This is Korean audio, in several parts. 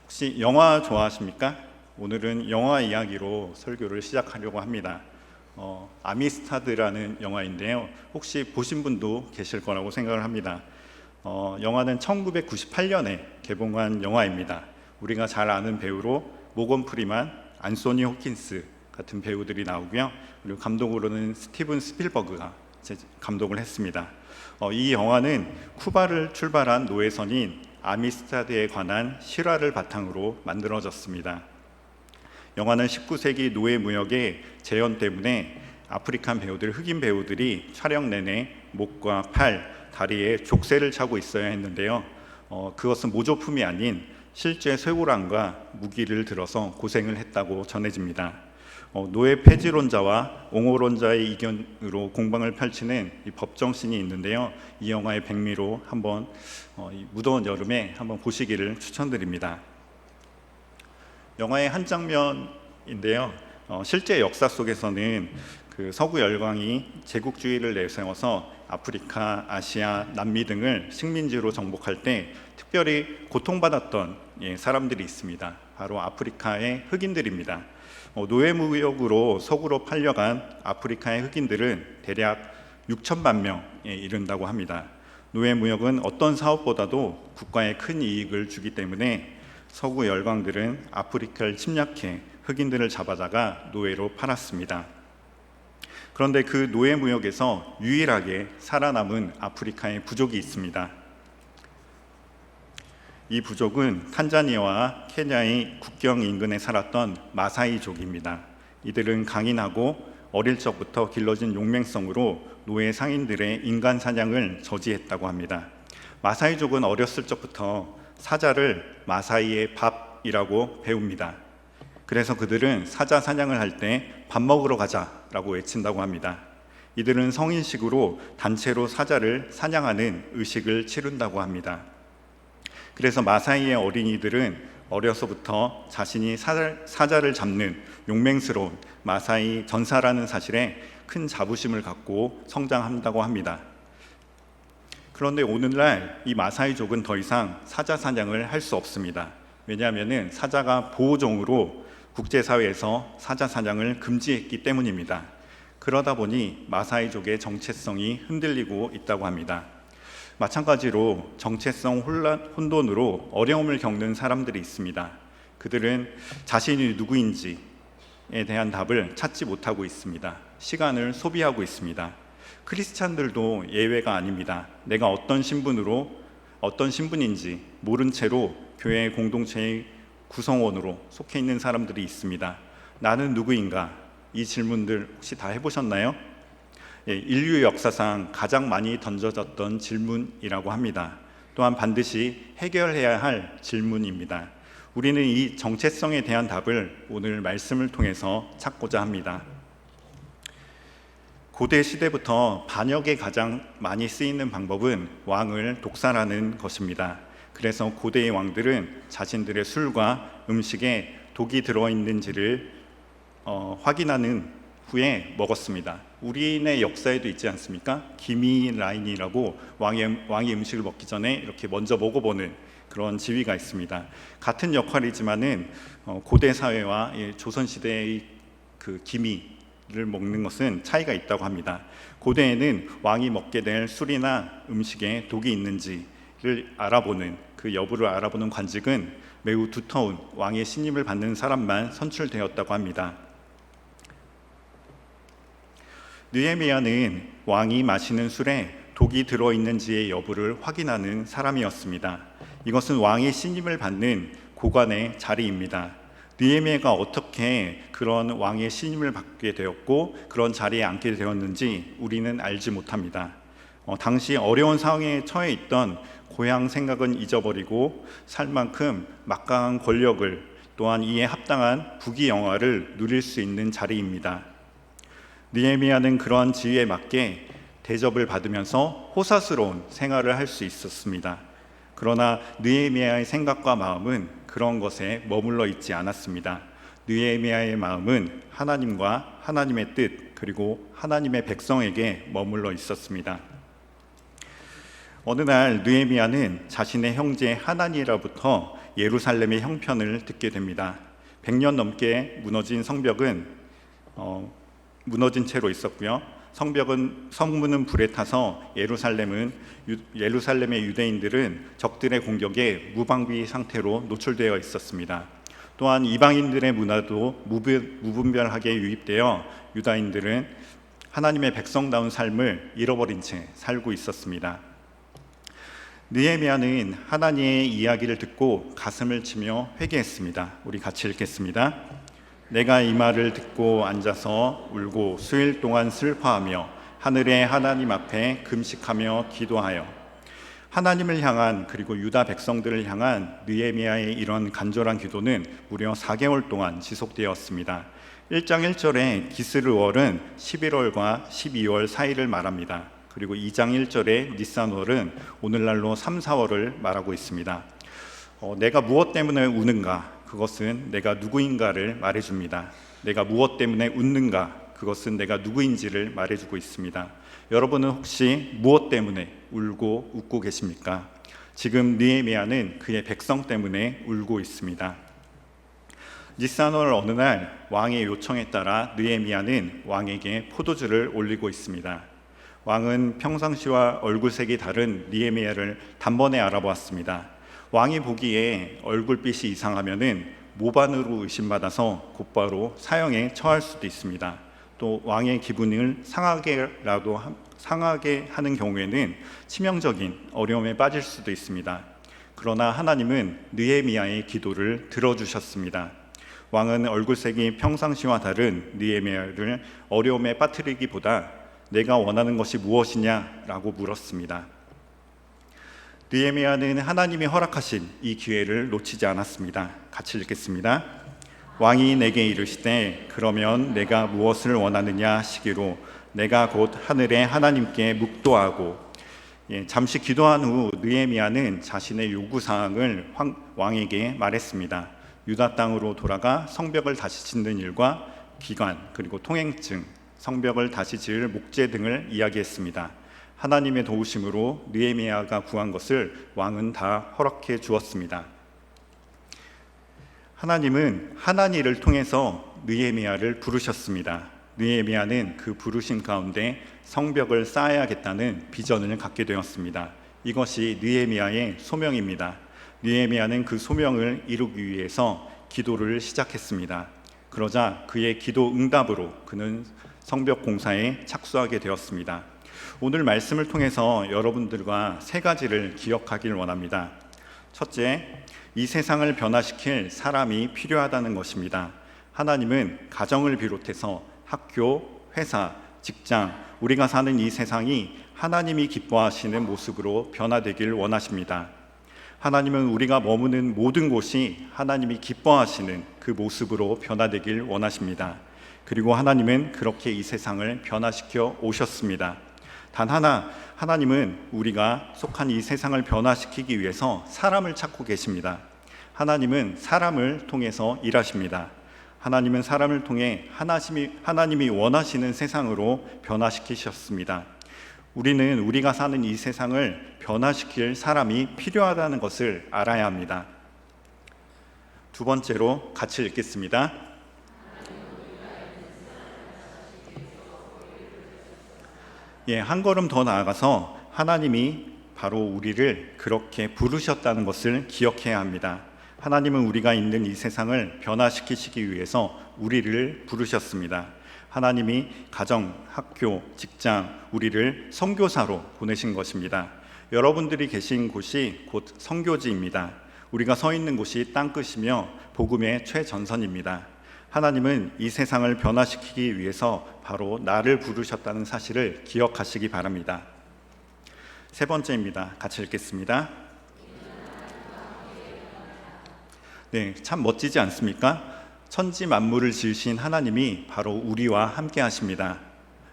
혹시 영화 좋아하십니까? 오늘은 영화 이야기로 설교를 시작하려고 합니다. 아미스타드라는 영화인데요. 혹시 보신 분도 계실 거라고 생각을 합니다. 영화는 1998년에 개봉한 영화입니다. 우리가 잘 아는 배우로 모건 프리만, 안소니 호킨스 같은 배우들이 나오고요. 그리고 감독으로는 스티븐 스필버그가 감독을 했습니다. 이 영화는 쿠바를 출발한 노예선인 아미스타드에 관한 실화를 바탕으로 만들어졌습니다. 영화는 19세기 노예 무역의 재현 때문에 아프리칸 배우들, 흑인 배우들이 촬영 내내 목과 팔, 다리에 족쇄를 차고 있어야 했는데요. 그것은 모조품이 아닌 실제 쇠고랑과 무기를 들어서 고생을 했다고 전해집니다. 노예 폐지론자와 옹호론자의 이견으로 공방을 펼치는 이 법정씬이 있는데요. 이 영화의 백미로 한번 이 무더운 여름에 한번 보시기를 추천드립니다. 영화의 한 장면인데요. 실제 역사 속에서는 그 서구 열강이 제국주의를 내세워서 아프리카, 아시아, 남미 등을 식민지로 정복할 때 특별히 고통받았던 사람들이 있습니다. 바로 아프리카의 흑인들입니다. 노예 무역으로 서구로 팔려간 아프리카의 흑인들은 대략 6천만 명에 이른다고 합니다. 노예 무역은 어떤 사업보다도 국가에 큰 이익을 주기 때문에 서구 열강들은 아프리카를 침략해 흑인들을 잡아다가 노예로 팔았습니다. 그런데 그 노예 무역에서 유일하게 살아남은 아프리카의 부족이 있습니다. 이 부족은 탄자니아와 케냐의 국경 인근에 살았던 마사이족입니다. 이들은 강인하고 어릴 적부터 길러진 용맹성으로 노예 상인들의 인간 사냥을 저지했다고 합니다. 마사이족은 어렸을 적부터 사자를 마사이의 밥이라고 배웁니다. 그래서 그들은 사자 사냥을 할 때 밥 먹으러 가자라고 외친다고 합니다. 이들은 성인식으로 단체로 사자를 사냥하는 의식을 치른다고 합니다. 그래서 마사이의 어린이들은 어려서부터 자신이 사자를 잡는 용맹스러운 마사이 전사라는 사실에 큰 자부심을 갖고 성장한다고 합니다. 그런데 오늘날 이 마사이족은 더 이상 사자 사냥을 할 수 없습니다. 왜냐하면 사자가 보호종으로 국제사회에서 사자 사냥을 금지했기 때문입니다. 그러다 보니 마사이족의 정체성이 흔들리고 있다고 합니다. 마찬가지로 정체성 혼돈으로 어려움을 겪는 사람들이 있습니다. 그들은 자신이 누구인지에 대한 답을 찾지 못하고 있습니다. 시간을 소비하고 있습니다. 크리스찬들도 예외가 아닙니다. 내가 어떤 신분인지 모른 채로 교회 공동체의 구성원으로 속해 있는 사람들이 있습니다. 나는 누구인가? 이 질문들 혹시 다 해보셨나요? 인류 역사상 가장 많이 던져졌던 질문이라고 합니다. 또한 반드시 해결해야 할 질문입니다. 우리는 이 정체성에 대한 답을 오늘 말씀을 통해서 찾고자 합니다. 고대 시대부터 반역에 가장 많이 쓰이는 방법은 왕을 독살하는 것입니다. 그래서 고대의 왕들은 자신들의 술과 음식에 독이 들어있는지를 확인하는 후에 먹었습니다. 우리네 역사에도 있지 않습니까? 기미 라인이라고 왕이 음식을 먹기 전에 이렇게 먼저 먹어보는 그런 지위가 있습니다. 같은 역할이지만은 고대 사회와 조선 시대의 그 기미를 먹는 것은 차이가 있다고 합니다. 고대에는 왕이 먹게 될 술이나 음식에 독이 있는지를 알아보는 그 여부를 알아보는 관직은 매우 두터운 왕의 신임을 받는 사람만 선출되었다고 합니다. 느헤미야는 왕이 마시는 술에 독이 들어있는지의 여부를 확인하는 사람이었습니다. 이것은 왕의 신임을 받는 고관의 자리입니다. 느헤미야가 어떻게 그런 왕의 신임을 받게 되었고 그런 자리에 앉게 되었는지 우리는 알지 못합니다. 당시 어려운 상황에 처해 있던 고향 생각은 잊어버리고 살 만큼 막강한 권력을 또한 이에 합당한 부귀영화를 누릴 수 있는 자리입니다. 느헤미야는 그러한 지위에 맞게 대접을 받으면서 호사스러운 생활을 할 수 있었습니다. 그러나 느헤미야의 생각과 마음은 그런 것에 머물러 있지 않았습니다. 느헤미야의 마음은 하나님과 하나님의 뜻 그리고 하나님의 백성에게 머물러 있었습니다. 어느 날 느헤미야는 자신의 형제 하나니엘로부터 예루살렘의 형편을 듣게 됩니다. 100년 넘게 무너진 성벽은 무너진 채로 있었고요. 성문은 불에 타서 예루살렘의 유대인들은 적들의 공격에 무방비 상태로 노출되어 있었습니다. 또한 이방인들의 문화도 무분별하게 유입되어 유다인들은 하나님의 백성다운 삶을 잃어버린 채 살고 있었습니다. 느헤미야는 하나님의 이야기를 듣고 가슴을 치며 회개했습니다. 우리 같이 읽겠습니다. 내가 이 말을 듣고 앉아서 울고 수일 동안 슬퍼하며 하늘의 하나님 앞에 금식하며 기도하여. 하나님을 향한 그리고 유다 백성들을 향한 느헤미야의 이런 간절한 기도는 무려 4개월 동안 지속되었습니다. 1장 1절에 기스르월은 11월과 12월 사이를 말합니다. 그리고 2장 1절에 니산월은 오늘날로 3, 4월을 말하고 있습니다. 내가 무엇 때문에 우는가? 그것은 내가 누구인가를 말해줍니다. 내가 무엇 때문에 웃는가? 그것은 내가 누구인지를 말해주고 있습니다. 여러분은 혹시 무엇 때문에 울고 웃고 계십니까? 지금 느헤미야는 그의 백성 때문에 울고 있습니다. 니산월 어느 날 왕의 요청에 따라 느헤미야는 왕에게 포도주를 올리고 있습니다. 왕은 평상시와 얼굴색이 다른 느헤미야를 단번에 알아보았습니다. 왕이 보기에 얼굴빛이 이상하면은 모반으로 의심받아서 곧바로 사형에 처할 수도 있습니다. 또 왕의 기분을 상하게 하는 경우에는 치명적인 어려움에 빠질 수도 있습니다. 그러나 하나님은 느헤미야의 기도를 들어주셨습니다. 왕은 얼굴색이 평상시와 다른 느헤미야를 어려움에 빠뜨리기보다 내가 원하는 것이 무엇이냐라고 물었습니다. 느헤미야는 하나님이 허락하신 이 기회를 놓치지 않았습니다. 같이 읽겠습니다. 왕이 내게 이르시되 그러면 내가 무엇을 원하느냐 하시기로 내가 곧 하늘의 하나님께 묵도하고. 잠시 기도한 후 느헤미야는 자신의 요구사항을 왕에게 말했습니다. 유다 땅으로 돌아가 성벽을 다시 짓는 일과 기간 그리고 통행증, 성벽을 다시 지을 목재 등을 이야기했습니다. 하나님의 도우심으로 느헤미야가 구한 것을 왕은 다 허락해 주었습니다. 하나님은 하나니를 통해서 느헤미야를 부르셨습니다. 느헤미야는 그 부르심 가운데 성벽을 쌓아야겠다는 비전을 갖게 되었습니다. 이것이 느헤미야의 소명입니다. 느헤미야는 그 소명을 이루기 위해서 기도를 시작했습니다. 그러자 그의 기도 응답으로 그는 성벽 공사에 착수하게 되었습니다. 오늘 말씀을 통해서 여러분들과 3가지를 기억하길 원합니다. 첫째, 이 세상을 변화시킬 사람이 필요하다는 것입니다. 하나님은 가정을 비롯해서 학교, 회사, 직장, 우리가 사는 이 세상이 하나님이 기뻐하시는 모습으로 변화되길 원하십니다. 하나님은 우리가 머무는 모든 곳이 하나님이 기뻐하시는 그 모습으로 변화되길 원하십니다. 그리고 하나님은 그렇게 이 세상을 변화시켜 오셨습니다. 단 하나, 하나님은 우리가 속한 이 세상을 변화시키기 위해서 사람을 찾고 계십니다. 하나님은 사람을 통해서 일하십니다. 하나님은 사람을 통해 하나님이 원하시는 세상으로 변화시키셨습니다. 우리는 우리가 사는 이 세상을 변화시킬 사람이 필요하다는 것을 알아야 합니다. 두 번째로 같이 읽겠습니다. 한 걸음 더 나아가서 하나님이 바로 우리를 그렇게 부르셨다는 것을 기억해야 합니다. 하나님은 우리가 있는 이 세상을 변화시키시기 위해서 우리를 부르셨습니다. 하나님이 가정, 학교, 직장, 우리를 선교사로 보내신 것입니다. 여러분들이 계신 곳이 곧 선교지입니다. 우리가 서 있는 곳이 땅끝이며 복음의 최전선입니다. 하나님은 이 세상을 변화시키기 위해서 바로 나를 부르셨다는 사실을 기억하시기 바랍니다. 3번째입니다. 같이 읽겠습니다. 참 멋지지 않습니까? 천지 만물을 지으신 하나님이 바로 우리와 함께 하십니다.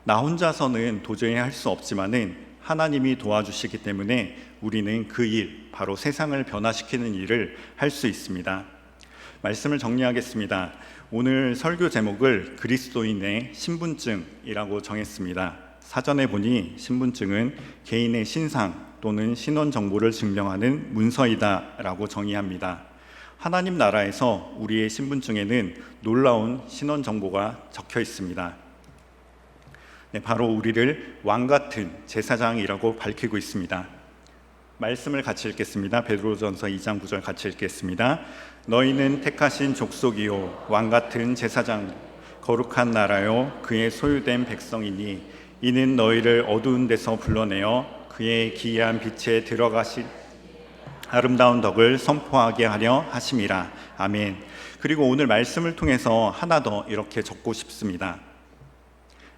나 혼자서는 도저히 할 수 없지만은 하나님이 도와주시기 때문에 우리는 그 일, 바로 세상을 변화시키는 일을 할 수 있습니다. 말씀을 정리하겠습니다. 오늘 설교 제목을 그리스도인의 신분증이라고 정했습니다. 사전에 보니 신분증은 개인의 신상 또는 신원 정보를 증명하는 문서이다 라고 정의합니다. 하나님 나라에서 우리의 신분증에는 놀라운 신원 정보가 적혀 있습니다. 네, 바로 우리를 왕 같은 제사장이라고 밝히고 있습니다. 말씀을 같이 읽겠습니다. 베드로전서 2장 9절 같이 읽겠습니다. 너희는 택하신 족속이요 왕 같은 제사장, 거룩한 나라요 그의 소유된 백성이니 이는 너희를 어두운 데서 불러내어 그의 기이한 빛에 들어가신 아름다운 덕을 선포하게 하려 하심이라. 아멘. 그리고 오늘 말씀을 통해서 하나 더 이렇게 적고 싶습니다.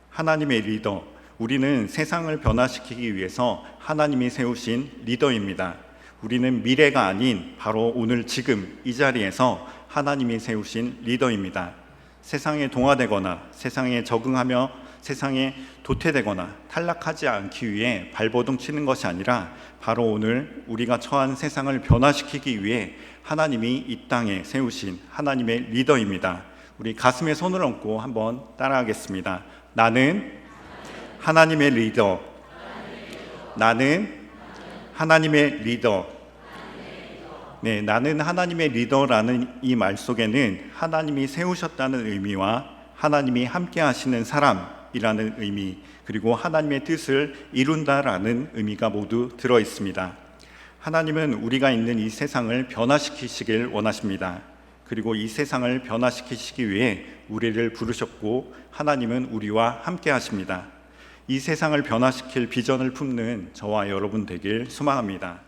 하나님의 리더, 우리는 세상을 변화시키기 위해서 하나님이 세우신 리더입니다. 우리는 미래가 아닌 바로 오늘 지금 이 자리에서 하나님이 세우신 리더입니다. 세상에 동화되거나 세상에 적응하며 세상에 도태되거나 탈락하지 않기 위해 발버둥 치는 것이 아니라 바로 오늘 우리가 처한 세상을 변화시키기 위해 하나님이 이 땅에 세우신 하나님의 리더입니다. 우리 가슴에 손을 얹고 한번 따라하겠습니다. 나는 하나님의 리더. 나는 하나님의 리더. 네, 나는 하나님의 리더라는 이 말 속에는 하나님이 세우셨다는 의미와 하나님이 함께 하시는 사람이라는 의미, 그리고 하나님의 뜻을 이룬다라는 의미가 모두 들어 있습니다. 하나님은 우리가 있는 이 세상을 변화시키시길 원하십니다. 그리고 이 세상을 변화시키시기 위해 우리를 부르셨고 하나님은 우리와 함께 하십니다. 이 세상을 변화시킬 비전을 품는 저와 여러분 되길 소망합니다.